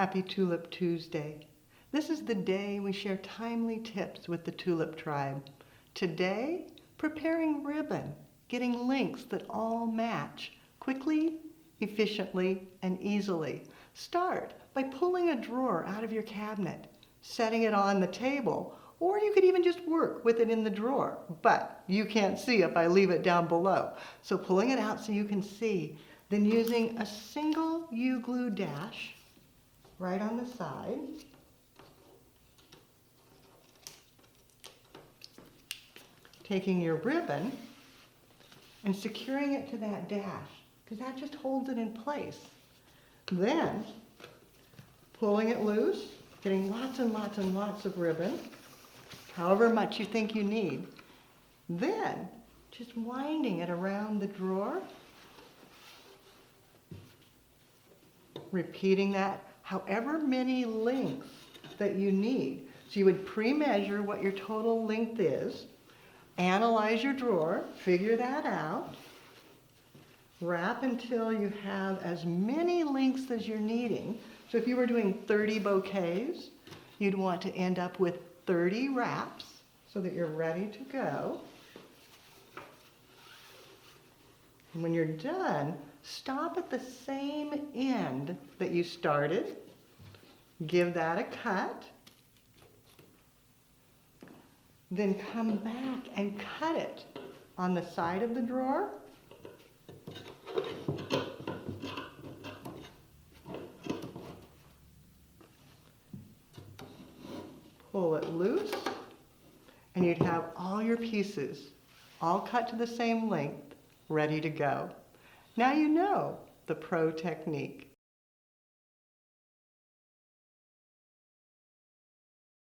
Happy Tulip Tuesday. This is the day we share timely tips with the Tulip tribe. Today, preparing ribbon, getting links that all match quickly, efficiently, and easily. Start by pulling a drawer out of your cabinet, setting it on the table, or you could even just work with it in the drawer, but you can't see if I leave it down below. So pulling it out so you can see, then using a single U-glue dash right on the side. Taking your ribbon and securing it to that dash, because that just holds it in place. Then pulling it loose, getting lots and lots and lots of ribbon, however much you think you need. Then just winding it around the drawer, repeating that however many lengths that you need. So you would pre-measure what your total length is, analyze your drawer, figure that out, wrap until you have as many lengths as you're needing. So if you were doing 30 bouquets, you'd want to end up with 30 wraps so that you're ready to go. And when you're done, stop at the same end that you started. Give that a cut. Then come back and cut it on the side of the drawer. Pull it loose, and you'd have all your pieces all cut to the same length, ready to go. Now you know the pro technique.